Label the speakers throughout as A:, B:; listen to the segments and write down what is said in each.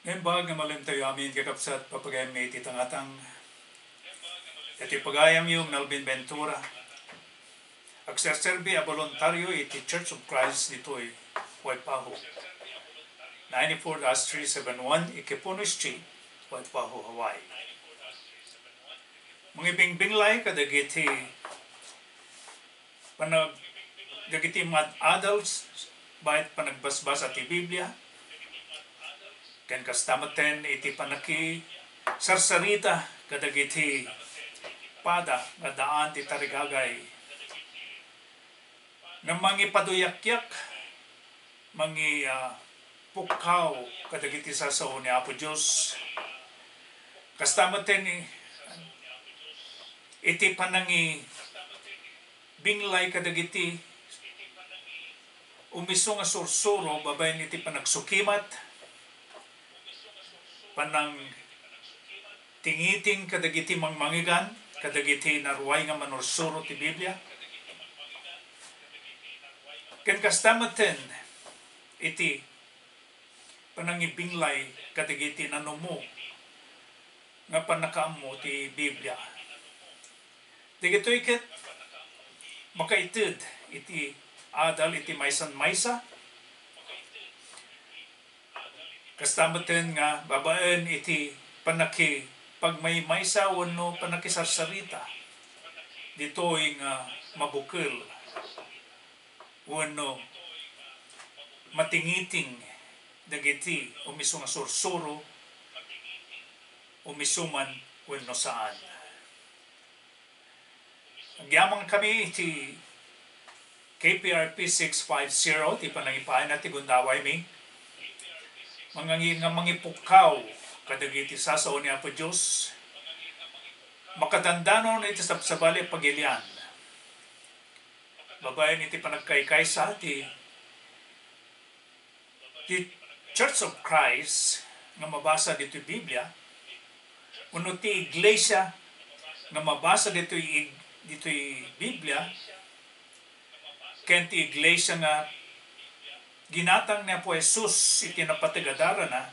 A: Ngayon ba nga malim tayo amin kakapsat papagayam may titangatang iti pagayam yung Nalvin Ventura. Agsaserbi a voluntaryo iti Church of Christ dito'y Waipahu. 94-371 Ikipuno Street, Waipahu, Hawaii. Mga bingbinglay kadagiti dagiti mga adults bahit panagbasbas at Biblia ken kastamaten iti panaki sarsarita kadagiti pada nga daan ti tarigagay nga mangi paduyakyak mangi pukaw kadagiti sasaw ni Apo Dios kastamaten iti panangi binglay kadagiti umiso nga sursuro babaen iti panagsukimat panang tingiting kadagiti mangmangigan kadagiti naruay nga manursuro ti Biblia ken kastamaten iti panangibinglay kadagiti nanumo nga panakaammo ti Biblia digitoy ket makaited iti adal iti maysan-maysa kastamaten nga babaen iti panaki pagmaymaysa wenno panakisarsarita ditoy nga mabukil wenno matingiting dagiti umiso nga sursuro umisuman wenno saan. Agyamang kami iti KPRP 650 ti panangipahan natin gundaway mi mangipukaw kadagiti sasaw ni Apo Diyos makadandanon iti sabsabali pagilian babaen iti panagkaykaysa ti Church of Christ nga mabasa dito Biblia uno ti iglesia nga mabasa dito Biblia ken ti iglesia nga ginatang ni Apo Jesus iti napatigadara na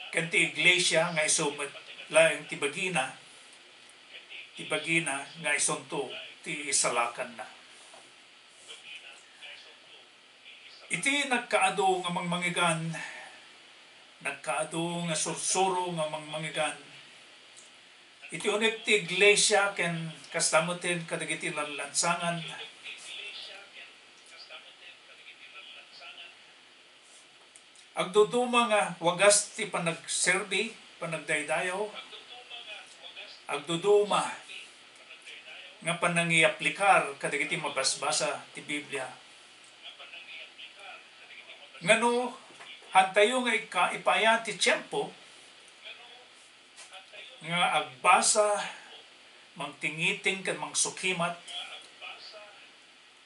A: ken ti iglesia nga isumat laeng ti bagina nga isonto ti isalakan na iti nagkaado nga mangmangigan nagkaado nga sursuro nga mangmangigan iti unik ti iglesia ken kastamoten kadagiti lansangan agduduma nga wagas ti panagserbi panagdaydayaw agduduma nga panangiaplikar kadagiti mabasbasa ti Biblia ngano hantayo nga ipaya ti tiyempo nga agbasa mangtingiting ken mangsukimat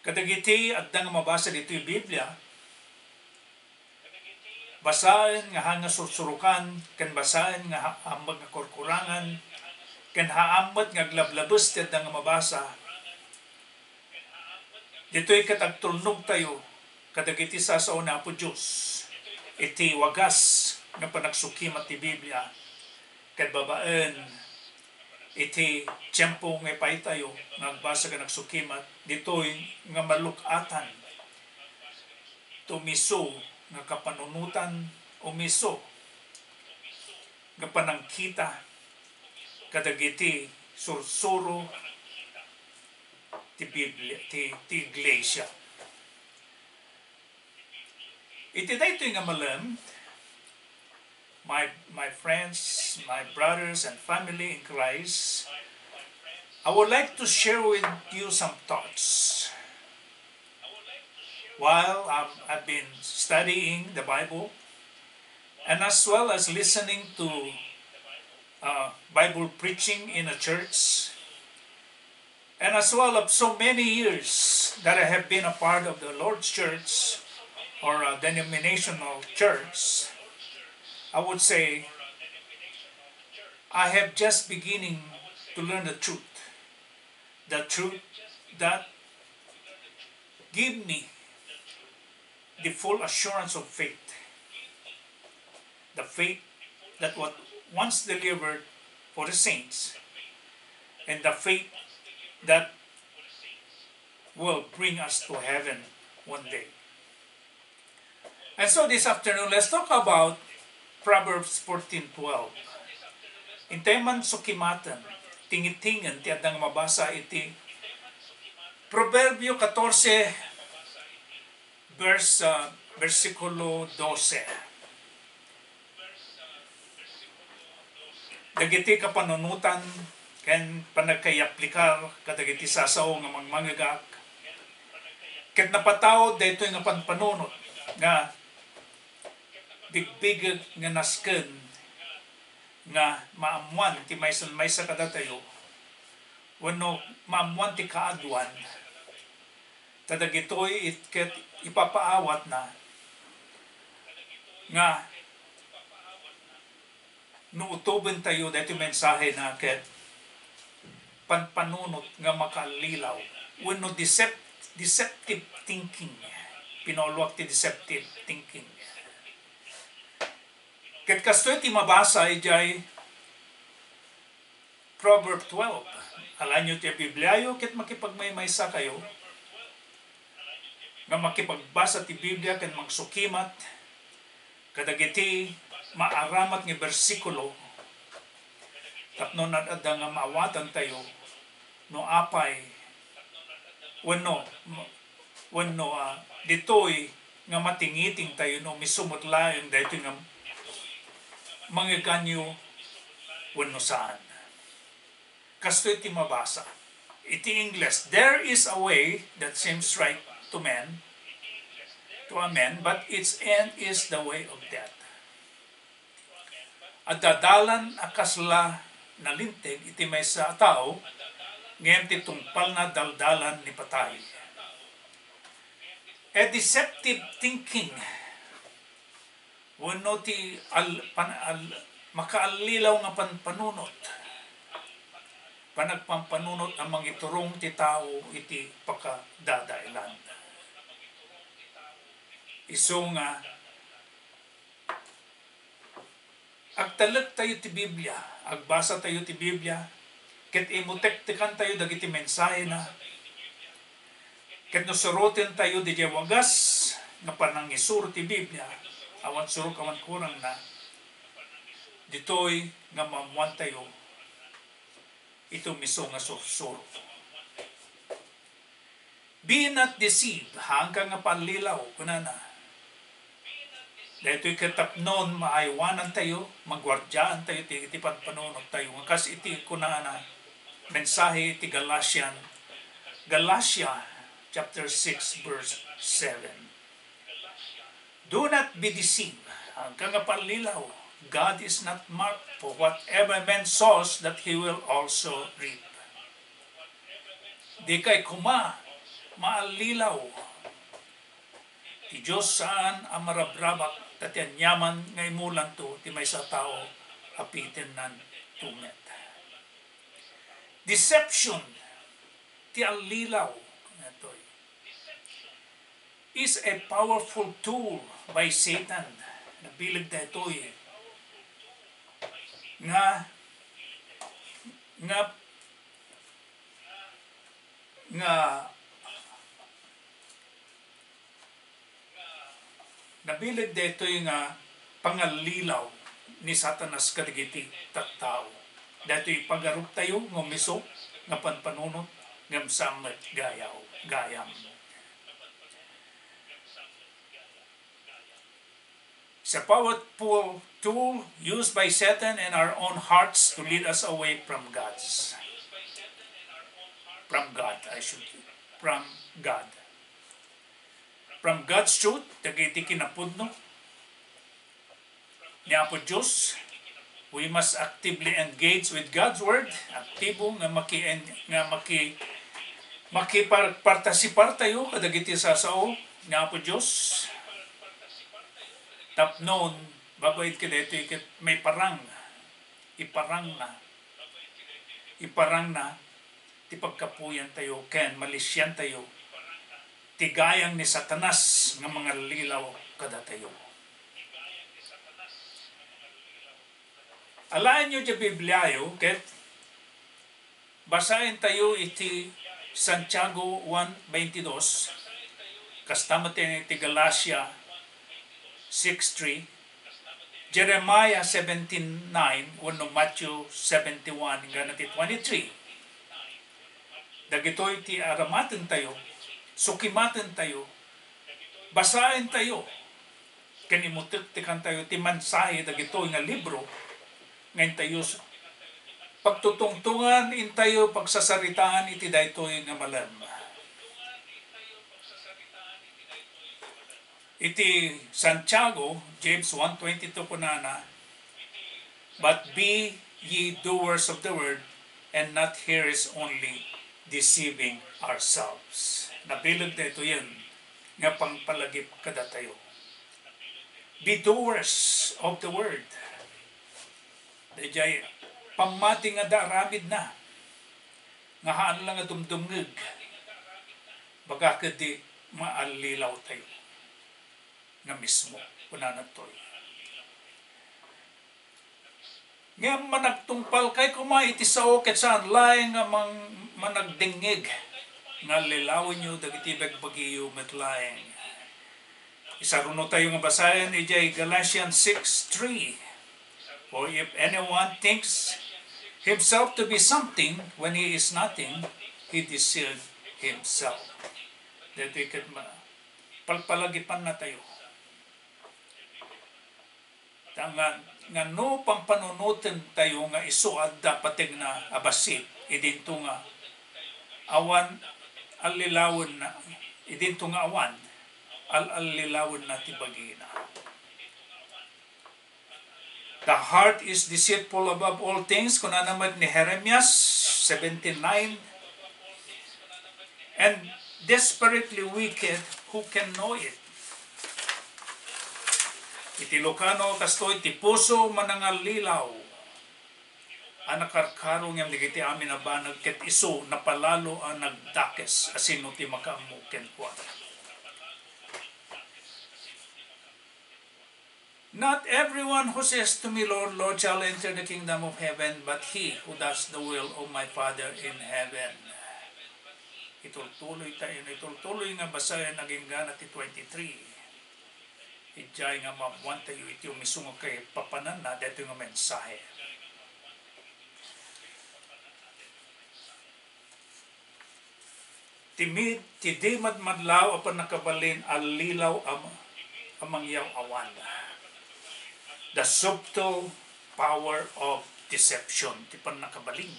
A: kadagiti adda nga mabasa dito yung Biblia basahin nga hanga sursurukan ken basahin nga hambag nga kurkurangan ken haambat nga glablabes ti adda nga mabasa dito'y katagtulnog tayo kadagiti sasaw na Apo Diyos iti wagas nga panagsukimat ti Biblia ken babaen iti tiyempo nga ipay tayo nagbasa ka nagsukimat dito'y nga malukatan tumiso nga kapanunutan umiso nga panangkita kadagiti sursuro ti Biblia ti iglesia iti daytoy nga malam my friends, my brothers and family in Christ, I would like to share with you some thoughts. While I've been studying the Bible and as well as listening to Bible preaching in a church and as well of so many years that I have been a part of the Lord's church or a denominational church, I would say I have just beginning to learn the truth that give me the full assurance of faith the faith that was once delivered for the saints, and the faith that will bring us to heaven one day. And so this afternoon, let's talk about Proverbs 14:12. Intay man sukimatan, tingitingan, ti adang mabasa iti Proverbio 14, versikulo 12. Dagiti kapanunutan, ken panagkayaplikar, kadagiti sasaw nga mangmangagak, ket napatawod dayto nga panpanunot, nga bigbig nga nasken, nga maamuan ti maysa kadatayo, wenno maamuan ti kaadwan, tadagitoy ket ipapaawat na, nga nuutoben tayo dito mensahe na ket panpanunot nga makaallilaw, wenno deceptive thinking, pinolwak ti deceptive thinking. Ket kastoy ti mabasa ijay Proverb 12. Alam nyo ti Bibliayo, ket makipagmaymaysa kayo, nga makipagbasa ti Biblia, ken magsukimat, kadagiti maaramat nga bersikulo, tapno nadada nga maawatan tayo, no apay, wenno ditoy nga matingiting tayo, no misumutlaeng dito nga mga ganyo wenno saan. Kasto iti mabasa. Iti English, there is a way that seems right to a man, but its end is the way of death. At dadalan akasla na lintig iti may sa tao, ngayon ti tungpal na daldalan ni patay. A deceptive thinking, wenno ti makaallilaw nga panpanunot, panagpampanunot ang mangiturong ti tao iti pakadadailan. Iso nga agtalag tayo ti Biblia, agbasa tayo ti Biblia, ket imutektikan tayo dagiti mensahe na, ket nusurutin tayo di wagas nga panang Isuro ti Biblia, awan surok awan kurang na, ditoy nga mamuan tayo ito miso nga sursuro. Be not deceived, hanggang nga panlilaw, kunana. Dahito ikatapnon, maaywanan tayo, magwardyaan tayo, iti panpanunot tayo. Kas iti kunana, mensahe iti Galatia chapter 6 verse 7. Do not be deceived, hanggang nga panlilaw. God is not marked, for whatever man sows, that he will also reap. Di kay maallilaw. Ti Diyos saan ang marabrabak, tatian yaman ngay mulan to, ti may sa tao, apitin nan tumet. Deception, ti allilaw, is a powerful tool by Satan. Nabilig na ito nga nabilig dito nga pangallilaw ni Satanas kadagiti tattao. Dito pagarup tayo ngumiso nga panpanunot ngam samet gayam. It's a powerful tool used by Satan and our own hearts to lead us away from God. From God's truth, dagiti kinapudno niya po Diyos. We must actively engage with God's word. Aktibo nga makipartasipar tayo kadagiti sasao niya po Diyos. Tapnon, babayit ka dito, may iparang na, ti pagkapuyan tayo, ken malisyan tayo, tigayang ni Satanas ng mga lilaw kada tayo. Alain nyo di Bibliayo, ket basahin tayo iti Santiago 1:22, kastama tayo iti Galatia 6:3, Jeremiah 17:9, wano Matthew 71, hanggang iti 23. Dagito iti aramaten tayo, sukimaten tayo, basahin tayo, kanimutitikan tayo, ti mansahe dagito nga libro, ngayon tayo pagtutungtungan in tayo pagsasaritaan iti daytoy nga malam. Iti Santiago, James 1:22 kunana, but be ye doers of the word, and not hearers only, deceiving ourselves. Nabilog na ito yan, nga pangpalagip kada tayo. Be doers of the word. Dajay, pamati nga daramid na, nga haan lang nga dumdumngig, baga kadi maalilaw tayo, nga mismo, kunanan to'y. Nga managtungpal kay kumay iti sao ket saan laeng nga managdingig, nga lilawin nyo dagiti bagbagiyo metlaeng. Isaruno tayo nga basayan ijay Galatians 6:3. For if anyone thinks himself to be something when he is nothing, he deceived himself. Dito ikat palpalagipan na tayo. Nga no pampanunutin tayo nga isuad dapat na abasit, idinto nga awan alilawon na, idinto nga awan alilawon na tibagina. The heart is deceitful above all things, kuna naman ni Jeremias 17:9, and desperately wicked, who can know it? Iti Ilocano kastoy ti puso manangalilaw, anakarkarong yung digiti amin na banag ket iso napalalo ang nagdakes asino ti makaamuken kwa. Not everyone who says to me, Lord, Lord, shall enter the kingdom of heaven, but he who does the will of my Father in heaven. Itultuloy tayo, itultuloy nga basayan naging gana ti 23. Ijay nga mabuan tayo iti umisungo kay papanan na dito nga mensahe. Timid, ti madlaw apan nakabalin alilaw amangyaw awan. The subtle power of deception. Di pa nakabaling.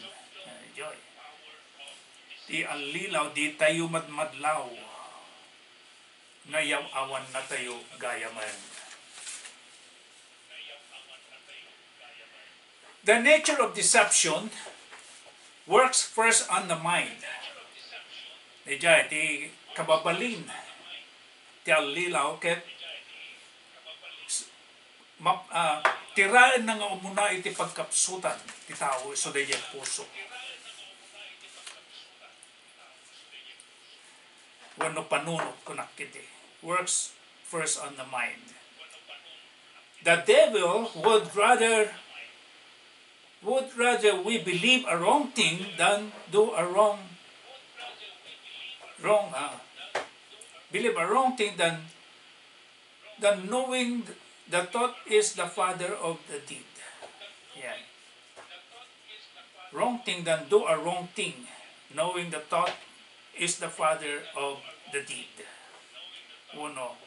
A: Joy. Di alilaw, di tayo madlaw. Ngayaw awan na tayo gayaman. The nature of deception works first on the mind. Di kababalin. Di alilaw, ket tiraan na nga umuna iti pagkapsutan ti tao so day puso. Wano panunot kunak kiti. Works first on the mind. The devil would rather we believe a wrong thing than do a believe a wrong thing than knowing the thought is the father of the deed. Yeah. Wrong thing than do a wrong thing, knowing the thought is the father of the deed. Uno.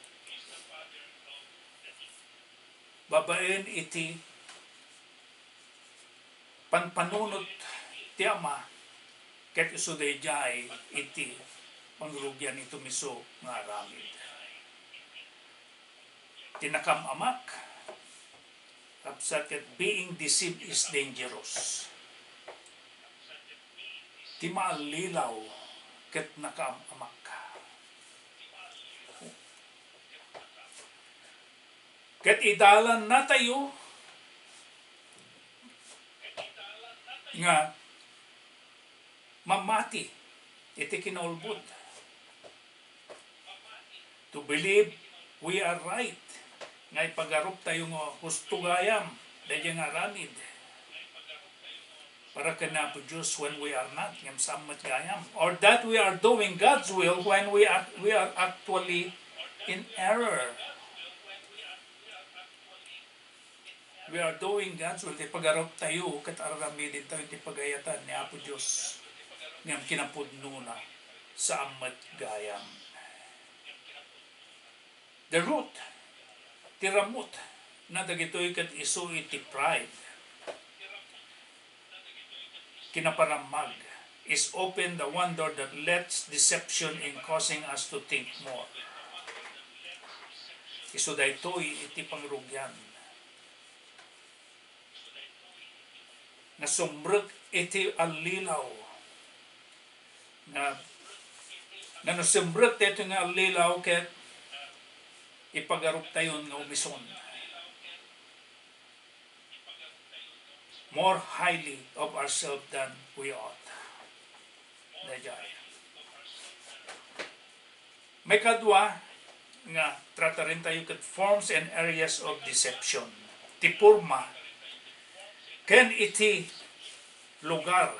A: Babaen iti panpanunot ti ama ket isudayjay iti pangrugyan ito miso nga aramid. Tinakam amak, kapsat ket being deceived is dangerous. Ti maalilaw ket nakam amak. Ket idalan na tayo nga mamati iti kinaulbud. To believe we are right. Ngay pagarup tayo nga hustugayam, dahil nga aramid. para kana po Diyos when we are not ngam samot gayam, or that we are doing God's will when we are actually in error. We are doing God's will, ti pagarap tayo ket aramidin tayo ti pagayatan ni Apo Diyos ngam kinapudno na sa amat gayam. The root ti ramot na dagitoy ket isu iti pride, kinaparamag, is open the one door that lets deception in causing us to think more. Isu daytoy iti pangrugyan na sumrek iti allilaw na nasumrek ito nga allilaw ket ipagarup tayo nga umison more highly of ourselves than we ought. Dayjay. May kadwa nga trata rin tayo ket forms and areas of deception. Ti purma ken iti lugar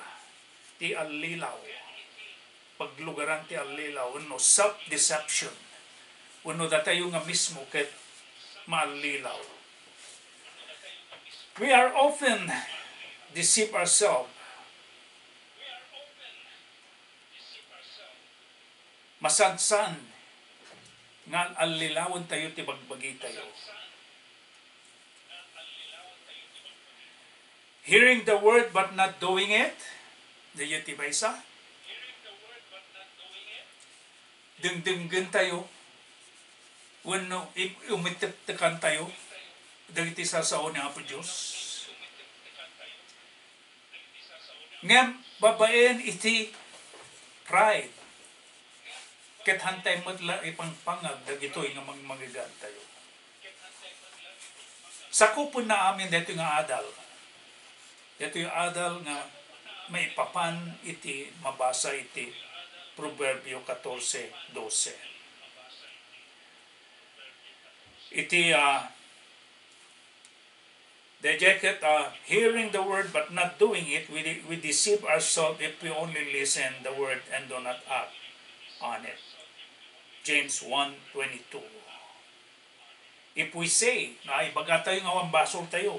A: ti allilaw. Paglugaran ti allilaw no self-deception. Uno da tayo nga mismo ket maallilaw. We are often deceive ourselves. Masansan nga allilawon tayo ti bagbagi tayo. Hearing the word but not doing it. Dayo ti baysa. Dengdenggen tayo. Wano umitiptikan tayo. Dagiti sasao ni Apo Diyos. Ngem babaen iti pride. Ket hantay modla ipangpangag dagitoy nga magmagagan tayo. Sakupon na amin dito nga adal. Dito yung adal nga may papan iti mabasa iti Proverbio 14:12. Iti the jacket, hearing the word but not doing it, we deceive ourselves if we only listen the word and do not act on it. James 1:22. If we say na ibaga tayo nga basol tayo,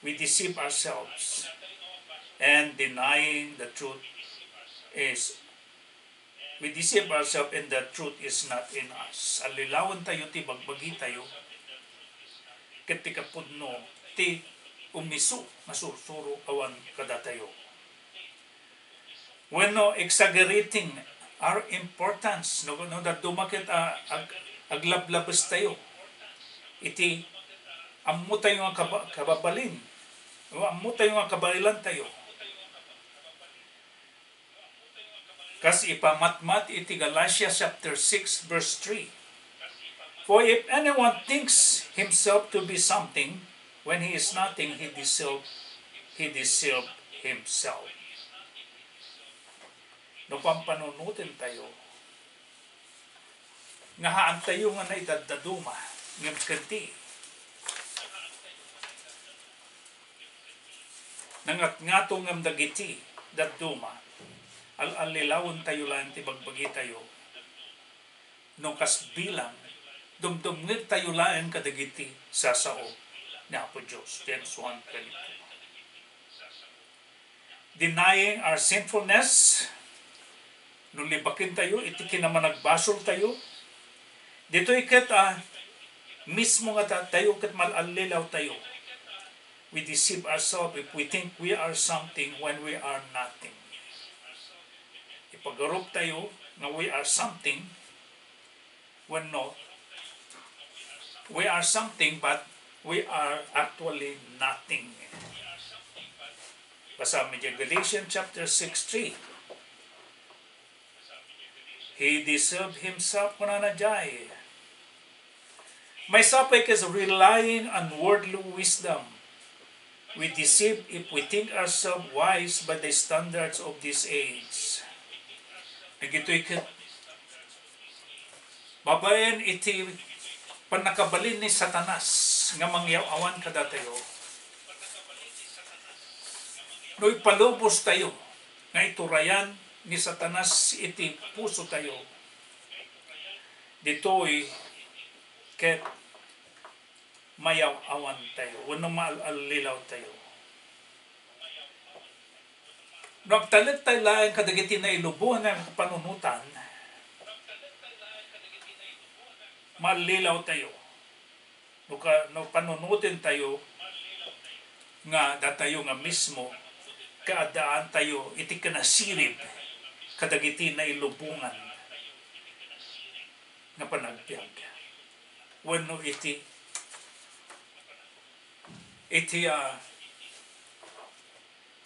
A: we deceive ourselves, and denying the truth is, we deceive ourselves and the truth is not in us. Alilawon tayo ti bagbagi tayo, ketika pudno ti umiso masursuro awan kada tayo. When no exaggerating our importance, no that dumakit aglablabas tayo, iti ammo tayo nga kababalin, ammo tayo nga kabalilan tayo. Kasi ipamatmat iti Galatians chapter 6 verse 3. For if anyone thinks himself to be something, when he is nothing, he deceived himself. No pampanunutin tayo, nga haan tayo nga naidadaduma, ngam kanti. Nangat-ngato ngam dagiti, daduma, al-alilawon tayo lang ti bagbagi tayo, no kasbilang, dumdumngit tayo laeng kadagiti sa sao ni Apo Diyos. James 1:22. Denying our sinfulness, nung libakin tayo, iti kinamanagbasol tayo, dito ikat mismo nga tayo kat malalilaw tayo. We deceive ourselves if we think we are something when we are nothing. Ipagarup tayo na we are something when no, we are something but we are actually nothing. Basa mo dyan, Galatians chapter 6:3. He deceived himself kunanajay. May sapay is relying on worldly wisdom. We deceive if we think ourselves wise by the standards of this age. Nagito'y babayan iti panakabalin ni Satanas nga mangyaw-awan kada tayo. no ipalubos tayo nga iturayan ni Satanas iti puso tayo. Dito'y ket mayaw-awan tayo, wano maallilaw tayo. Nagtalit tayo lang kadagiti na ilubuhan ng panunutan, maallilaw tayo. No panunutin tayo, nga datayo nga mismo, kaadaan tayo, iti kanasirib, kadagiti na ilubungan, nga panagbiag. Wano iti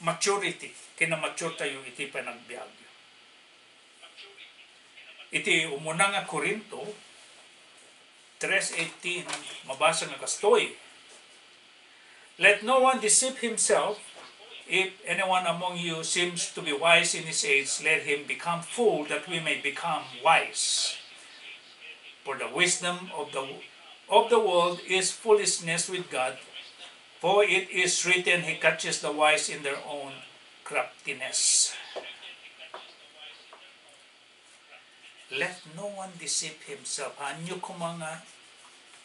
A: maturity, kinamature tayo iti panagbiag. Iti umuna nga Korinto 3:18, mabasa nga kastoy, let no one deceive himself. If anyone among you seems to be wise in his age, let him become fool, that we may become wise. For the wisdom of the world is foolishness with God, for it is written, He catches the wise in their own craftiness. Let no one deceive himself. Hanyo ko mga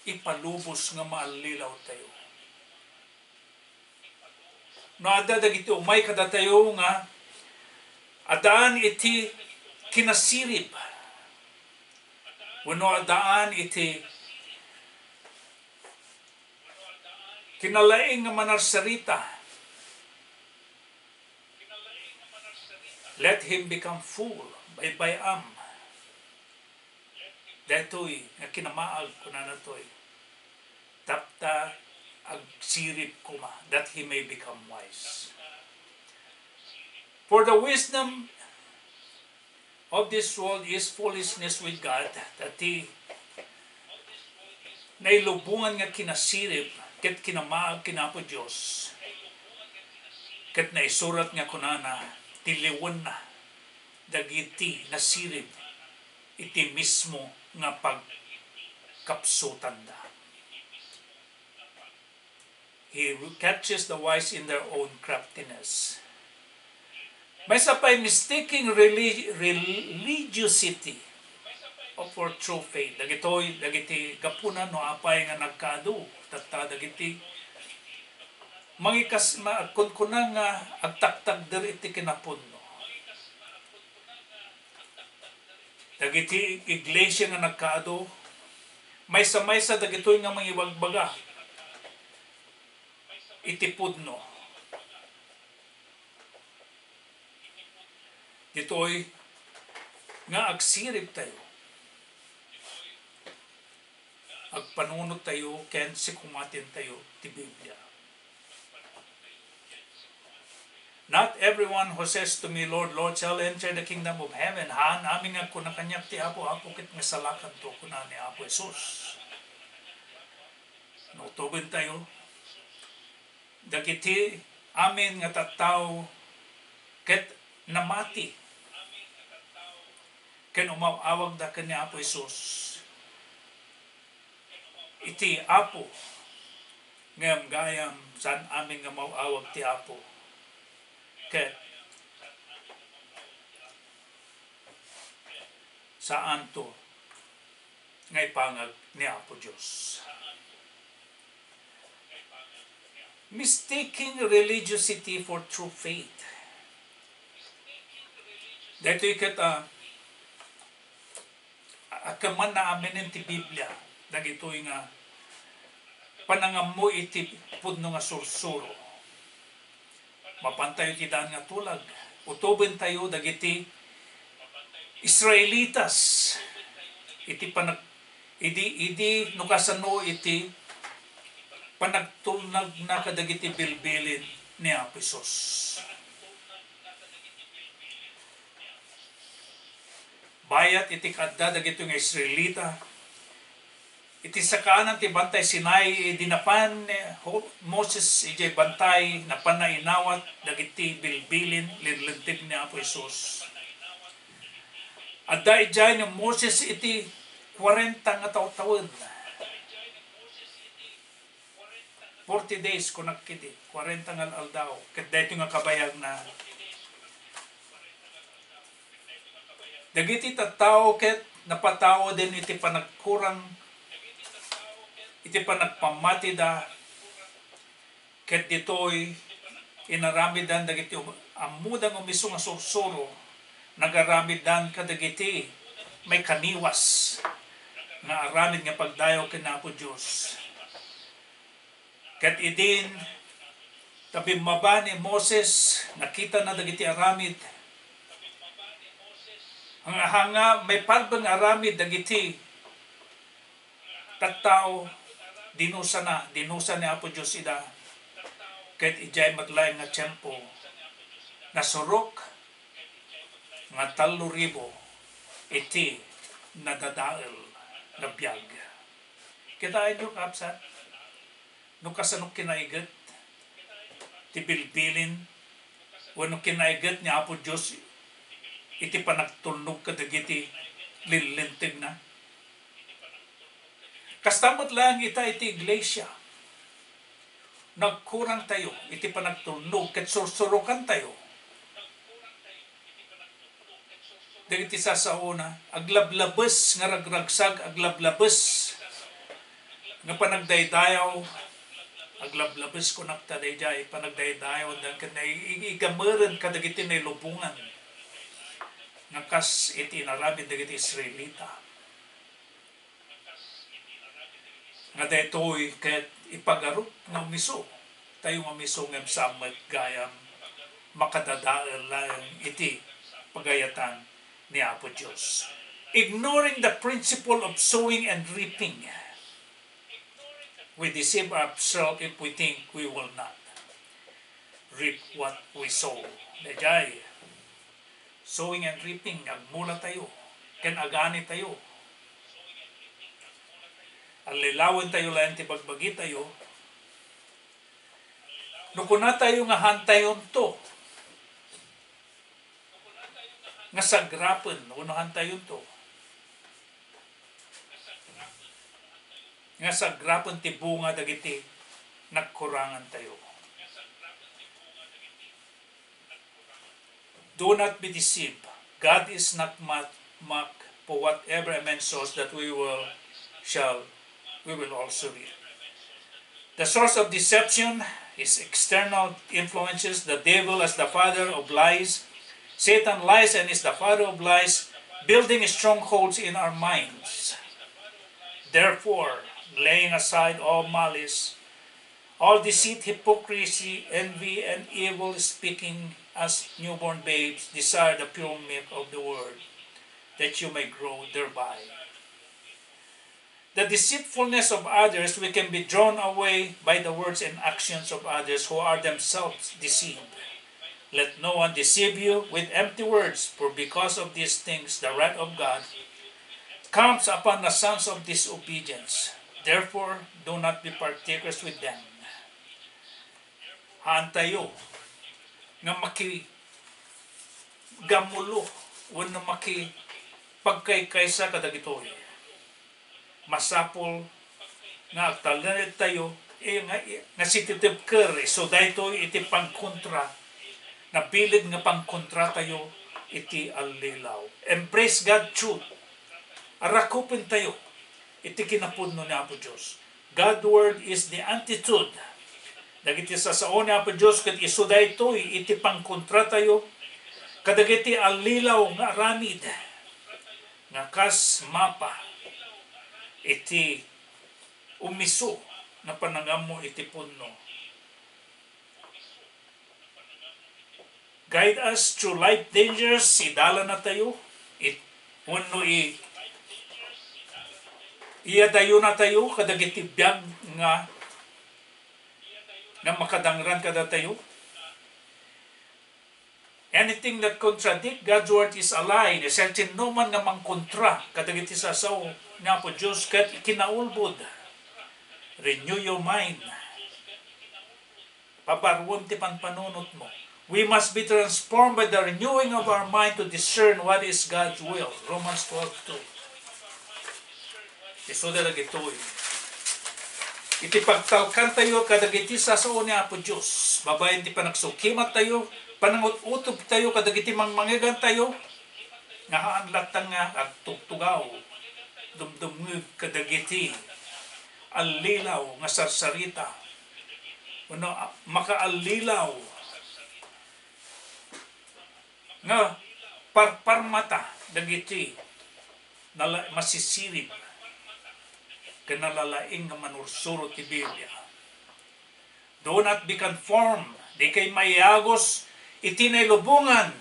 A: ipalubos nga maallilaw tayo. No adda dagiti umay kada tayo nga adaan iti kinasirib. Wano adaan iti kinalaing nga manarsarita. Let him become fool by bayam. Dato'y nga kinamaag ko na nato'y tapta ag sirip kuma, that he may become wise. For the wisdom of this world is foolishness with God, that he nailubungan nga kinasirip, ket kinamaag kinapo Diyos, ket naisurat nga kunana, tiliwan na, dagiti nasirip, iti mismo nga pagkapsutan da. He catches the wise in their own craftiness. May sapay mistaking religiosity for true faith. Dagiti gapunan no apay nga nagkadu. Tatta dagiti mangikas kunkunang nga agtaktag diri iti kinapunno. Dagiti iglesia nga nagkadu, may sa dagitoy nga mangibagbaga. Itipudno. Dito'y nga agsirip tayo. Agpanunod tayo, ken sikumatin tayo ti Biblia. Not everyone who says to me, Lord, Lord, shall enter the kingdom of heaven. Haan, amin nga kunakanyak ti Apo, kit nga salakan to kunan ni Apo Jesus. Nautugan tayo. Dagiti amin nga tattao ket namati ken umawag da ken ni Apo Jesus. Iti Apo ngam gayam san amin nga mawawag ti Apo ket saan to ngay pangag ni Apo Dios. Mistaking religiosity for true faith. Dito ikat akaman na amin ti Biblia. Dagito nga panangamu iti pudno nga sursuro. Mapantayo ti daan nga tulag. Utuben tayo dagiti Israelitas. Iti idi nukasano iti panagtunag na kadagiti bilbilin ni Apo Jesus. Bayat iti kadda dagito nga Israelita, iti sakaanan ti bantay Sinai, dinapan Moses iti bantay na panainawat dagiti bilbilin linlintig ni Apo Jesus. Adda ijay ni Moses iti 40 nga taw-tawon. 40 days kunak kiti, 40 nga aldaw. Ket dayto nga kabayag na dagiti tattao ket napatawo din iti panagkurang iti panagpamati da ket ditoy inaramidan dagiti amudang umiso nga sursuro nagaramidan kadagiti may kaniwas nga aramid nga pagdayo kinapo Dios. Ket idin tabimmaba ni Moses nakita na dagiti aramid hanga may palbang aramid dagiti tattao dinusa ni Apo Dios ida ket ijay matlaing nga tiyempo nasurok nga 3,000 iti nadadael na biyag. Kita nyo kapsat no kasanok kinaigat ti bilbilin wano kinaigat ni Apo Dios iti panagtulnog kadagiti lilintig na. Kastamot lang ita iti iglesia. Nagkurang tayo iti panagtulnog ket sursurukan tayo. Dagiti sasauna aglablabes nga ragragsag aglablabes nga panagdaydayaw aglablabes kunak ta dayjay panagdaydayaw dan ket igameren kadagiti nailubungan nga kas iti narabid dagiti Israelita nga daytoy ket ipagarup nga miso tayo nga miso ngem samet gayam makadadael lang iti pagayatan ni Apo Dios. Ignoring the principle of sowing and reaping, we deceive ourselves if we think we will not reap what we sow. Dajay, sowing and reaping, agmula tayo, ken agani tayo. Alilawan tayo lang ti pagbagi tayo. Nukuna tayo nga hantayon to. Nga sagrapen, unahan tayo to. Nga sagrapen ti bunga dagiti nagkurangan tayo. Do not be deceived. God is not mocked for whatever a man sows that we will also reap. The source of deception is external influences. The devil as the father of lies. Satan lies and is the father of lies, building strongholds in our minds. Therefore, laying aside all malice, all deceit, hypocrisy, envy, and evil speaking, as newborn babes, desire the pure milk of the word, that you may grow thereby. The deceitfulness of others, we can be drawn away by the words and actions of others who are themselves deceived. Let no one deceive you with empty words, for because of these things the wrath of God comes upon the sons of disobedience. Therefore, do not be partakers with them. Haan tayo nga gamulo wano pagkaykaysa kadagitoy. Masapol nga agtalanit tayo nga sititib ker so dayto iti pangkontra nabilid nga pangkontra tayo iti allilaw. Embrace God truth. Arakupin tayo iti kinapudno ni Apo Dios. God word is the antidote. Dagiti sasaon ni Apo Dios ket isu daytoy iti pangkontra tayo kadagiti allilaw nga aramid nga kas mapa iti umiso na panangamo iti punno. Guide us through life dangers, idala na tayo, iyadayo na tayo, kadagiti biyag nga makadangran kada tayo. Anything that contradict God's word is a lie. Certain no man nga mangkontra, kadagiti sasaw nga po Diyos, kat kinaulbod. Renew your mind. Pabarwon ti panpanonot mo. We must be transformed by the renewing of our mind to discern what is God's will. Romans 12:2. Isuda na gitoy. iti pagtalkan tayo kadagiti sasaon ni Apo Diyos. Babayan ti panagsukimat tayo, panangut-utob tayo kadagiti mangmangigan tayo, nga haanlatan nga at tugtugaw, dumdumig kadagiti, allilaw nga sarsarita, makaallilaw, nga parparmata, dagiti, masisirib, kanalalaing nga manursuro ti Biblia. Do not be conformed, di kay mayagos, itinay-lubungan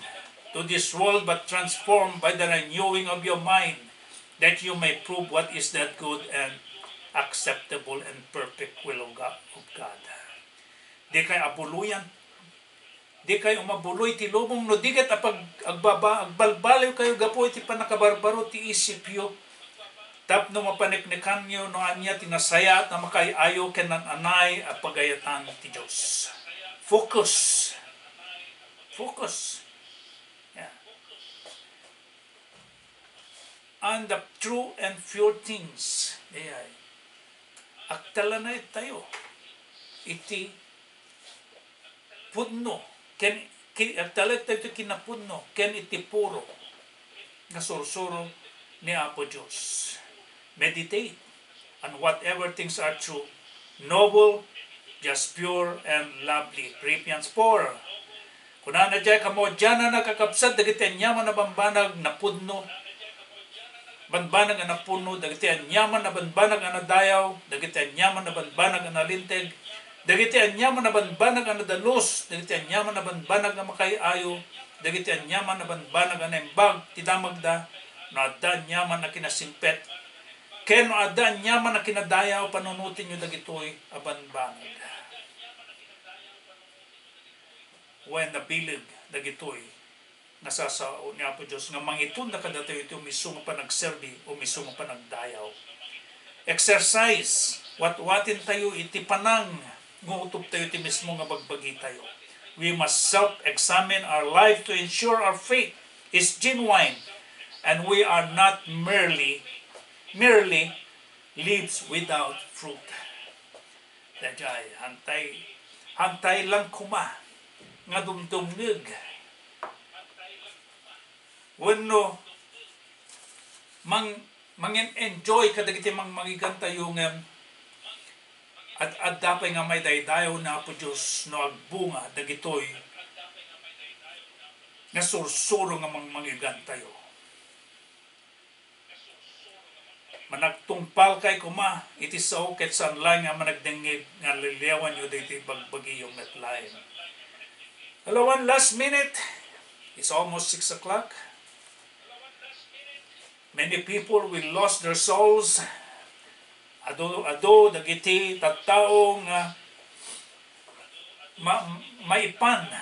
A: to this world, but transformed by the renewing of your mind, that you may prove what is that good and acceptable and perfect will of God. Di kay abuluyan, di kay umabuloy ti lubong, no di kat agbalbaliw kayo gapo iti panakabarbaro ti isipyo, tap no mapaniknikan nyo no anya tinasaya at na makayayo kenan anay at pagayatan ti Diyos. Focus. Yeah. On the true and pure things. Diyay. Aktala na tayo. Iti pudno. Aktala tayo iti kinapudno. Ken iti puro. Nga sursuro ni Apo Diyos. Meditate on whatever things are true, noble, just pure, and lovely. Philippians 4. Kuna na dyan kamo dyan na nakakapsad, dagiti anyaman na bambanag na pudno, banbanag na puno, dagiti anyaman na banbanag na dayaw, dagiti anyaman na banbanag na linteg, dagiti anyaman na banbanag na dalos, dagiti anyaman na banbanag na makayayo, dagiti anyaman na banbanag na imbag, tidamagda, no adda anyaman na kinasimpet, ken no adda anyaman na kinadayaw, panunutin nyo dagitoy abanbanag. When nabilig dagitoy nasasao ni Apo Diyos nga mangitun na kadatayo iti umiso pa nagserbi, umiso pa nagdayaw. Exercise, watwatin tayo iti panang, ngutup tayo iti mismo nga bagbagi tayo. We must self-examine our life to ensure our faith is genuine and we are not merely lives without fruit. Dajay, hantay lang kuma nga dumdumnig. Wenno mangin-enjoy kadagiti magigan tayo nga at dapay nga may daydayo na Apo Diyos no agbunga dagitoy nga sursuro nga magigan tayo. Managtungpal kay kuma iti sao ket sanlay nga managdengeg nga liliyawan yu diti bagbagiyong metlain. Hello, one last minute. It's almost 6 o'clock. Many people will lost their souls. Ado dagiti tattaong maipan,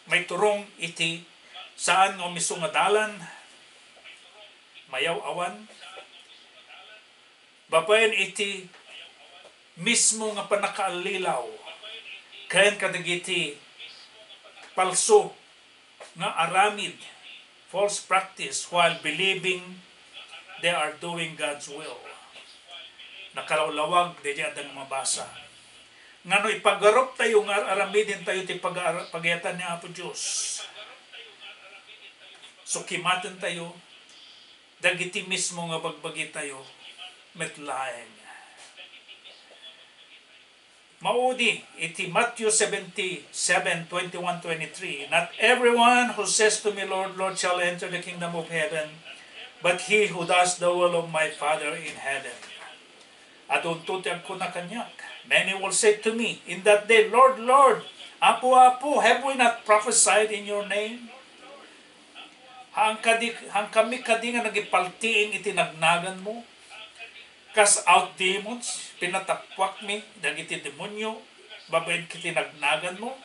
A: may turong iti saan nga misong adalan, mayaw awan, babayan iti mismo nga panakaallilaw, kayan kadagiti palso nga aramid, false practice while believing they are doing God's will. Nakalawlawag di adang mabasa. Ngano ipagarop tayo nga aramidin tayo ti pagayatan ni Apo Diyos. Sukimaten tayo, dagiti mismo nga bagbagi tayo, metlaeng. Maudi, iti Matthew 27:21-23. Not everyone who says to me, Lord, Lord, shall enter the kingdom of heaven, but he who does the will of my Father in heaven. Adun tutiyag ko na kanyak. Many will say to me in that day, Lord, Lord, Apo, Apo, have we not prophesied in your name? Hang kami kadi nga nagipaltiing itinagnagan mo. Cast out demons, pinatapwak mi, dagiti demonyo, babayin kitinagnagan mo.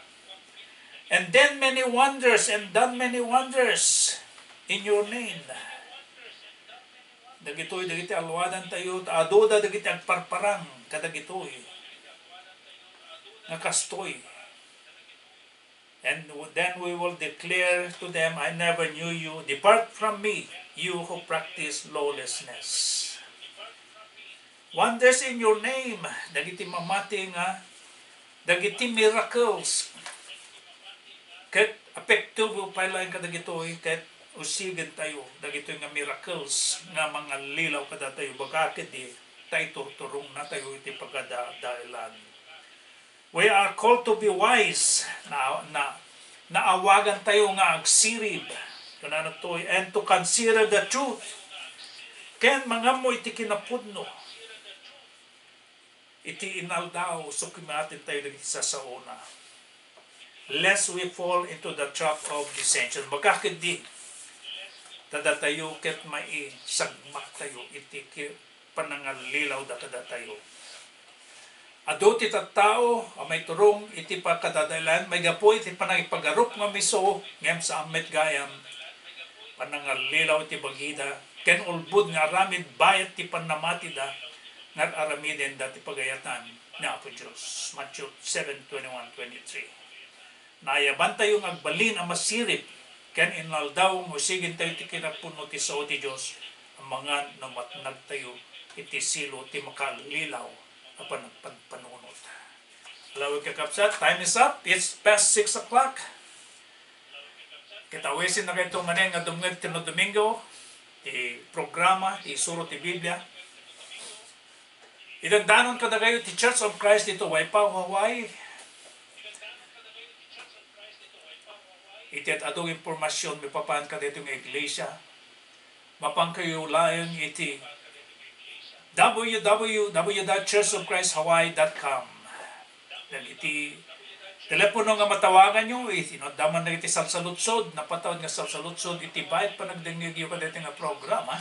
A: And then many wonders and done many wonders in your name. Dagitoy, dagiti alwadan tayo, adoda dagiti agparparang, kadagitoy. Nakastoy. And then we will declare to them, I never knew you. Depart from me, you who practice lawlessness. Wonders in your name. Dagiti mamati nga, dagiti miracles. Ket apektubo pa lang kadagitoy, ket usigen tayo, dagitoy nga miracles, nga mga lilaw kada tayo, bagakit di, tayo turturong na tayo iti pagkadailan. We are called to be wise, naawagan tayo nga agsirib, kananatoy, and to consider the truth. Ken mga mo iti kinapudno, iti inaldaw, so kumatin tayo dagiti sa sauna. Lest we fall into the trap of dissension. Bagakit di, tada tayo ket mai sagmak tayo, iti panangalilaw da kada tayo. Ado ti tattao, may turong iti pagkadadailan, may gapo iti panangipagarup nga miso, ngem sa amet gayam, panangalilaw iti bagida, ken ulbud nga aramid bayat ti panamati da, nga aramiden dati pagayatan na Apo Diyos. Matthew 7:21-23. Nayaban tayo ng agbalin ang masirip, ken inaldaw mo sigin tayo ti kinapuno ti sao ti Diyos, ang mga namatnag tayo iti silo ti Makaallilaw apan Panpanonot. Hello kakapsat, time is up, it's past 6 o'clock. Kitawisin na kayo itong nga dumngag tino Domingo, ti programa, ti Isuro ti Biblia. Idagdanon ka na kayo ti Church of Christ dito, Waipaw, Hawaii. Iti at atong impormasyon, may papahan ka dito ng iglesia. Mapang kayo layon iti www.churchofchristhawaii.com. Dan iti telepono nga matawagan nyo, tinadaman na iti salsalutsod, napatawad nga salsalutsod, iti bayad pa nagdengig yung ka dito nga programa.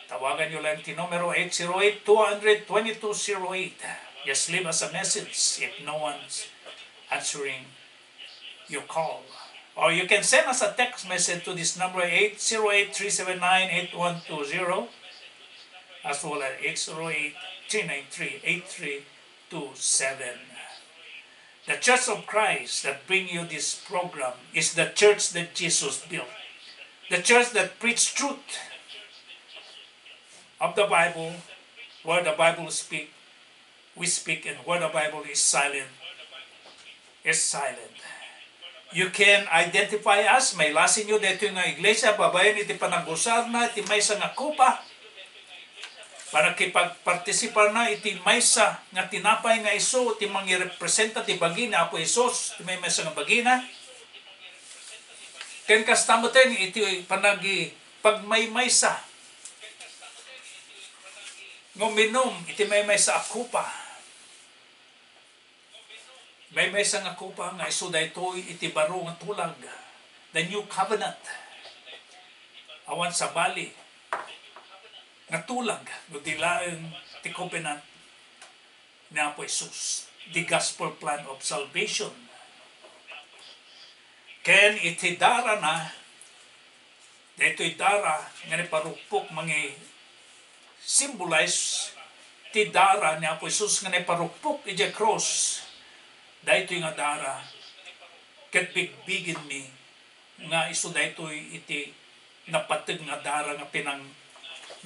A: Tawagan nyo lang iti numero 808-200-2208. Just leave us a message if no one's answering your call. Or you can send us a text message to this number 808-379-8120 as well as 808-393-8327. The Church of Christ that bring you this program is the church that Jesus built. The church that preach truth of the Bible, where the Bible speak, we speak, and where the Bible is silent, is silent. You can identify us, may lasin nyo dito nga iglesia, babayan iti panagusar na, iti maysa nga kupa, para kipagpartisipar na iti maysa nga tinapay nga iso, iti mangirepresenta ti bagina, Apo Isos, iti may maysa nga bagina. Ken kastamoten iti panagi pagmaymaysa, nguminom, iti may maysa akupa. May maysa nga kupa nga iso daytoy iti baro nga tulag, the new covenant. Awan sa bali nga tulag no dilaeng ti covenant ni Apo Jesus, the gospel plan of salvation. Ken iti dara na daytoy dara nga ni parupok mangi symbolize ti dara ni Apo Jesus nga ni parupok iti cross. Daytoy nga dara, ket bigbigin mi, nga iso daytoy iti napatid nga dara nga pinang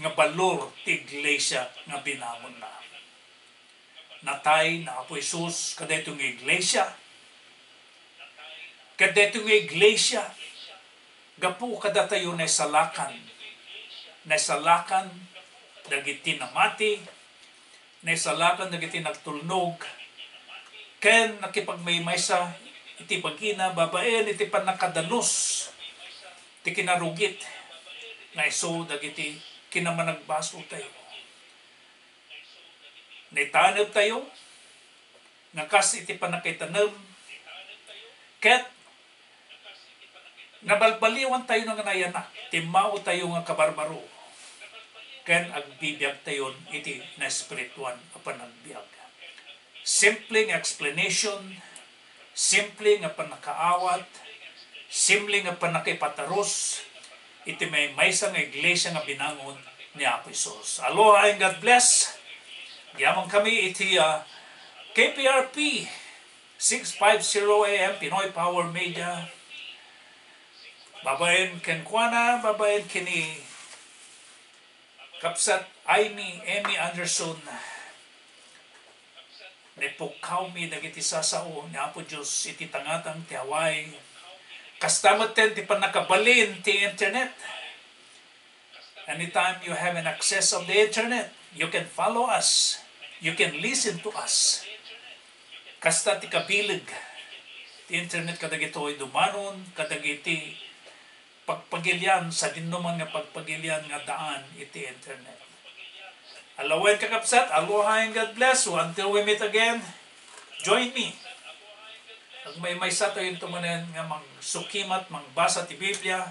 A: nga balor ti iglesia nga binamon na. Natay na Apo Isus kadaytoy nga iglesia, kadaytoy nga iglesia, gapu kada tayo na salakan dagiti namati, na salakan dagiti nagtulnog, ken nakipagmaymaysa iti bagina, babaen iti panakadalos, iti kinarugit, na iso dagiti kinamanagbaso tayo. Naitanib tayo, nakas iti panakitanem, ket nabalbaliwan tayo ng nayanak, timao tayo nga kabarbaro, ken agbibiyag tayo iti na espirituan a panagbiag. Simpleng explanation, simple nga panakaawat, simple nga panakipataros, iti may maysa nga iglesia nga binangon ni Apo Isos. Aloha and God bless. Giyamang kami iti KPRP 650 AM Pinoy Power Media. Babayin ken kuana, babayin kini Kapsat Amy Anderson, nepukaw mi dagiti sasao ni Apo Diyos iti tangatang ti Hawaii. Kastamot ten ti panakabalin ti internet. Anytime you have an access of the internet, you can follow us. You can listen to us. Kasta ti kabilig. Ti internet kadagito'y dumanon, kadagiti pagpagilyan sa dinuman nga pagpagilyan nga daan iti internet. Alawen kakapsat, aloha and God bless you. Until we meet again, join me. Pag may sa tayo yung tumanan nga mang sukimat, mang basa ti Biblia,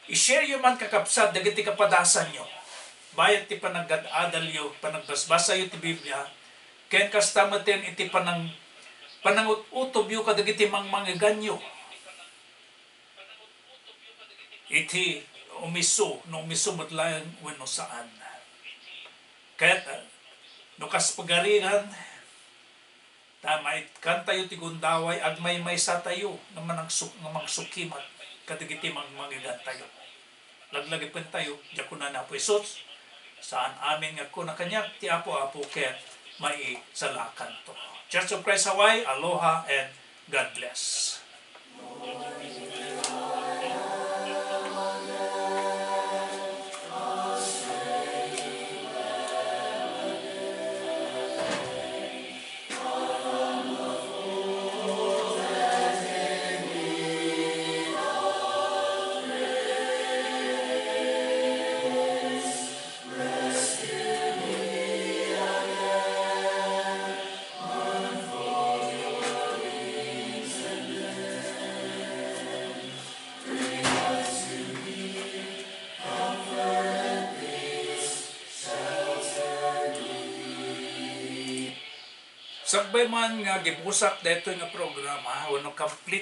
A: i-share yung man kakapsat, dagiti kapadasan nyo. Bayat ti panagad-adal yo, panagbasbasa yo ti Biblia, ken kastamaten iti panangutob yo kadagiti mangmangiganyo. Iti umiso, no umiso matlayan wenno saan. Kaya no kas pagarihan, tamay kanta yo ti gundaway, agmay sa tayo, nga mangsukimat, kadagiti mangmangigan tayo. Laglagipin tayo, diyakunan na po Isus, saan amin nga ko na kanyak, ti apo-apo ken may salakan to. Church of Christ Hawaii, aloha and God bless. Sagbay man nga gibusak dito nga programa, wano completely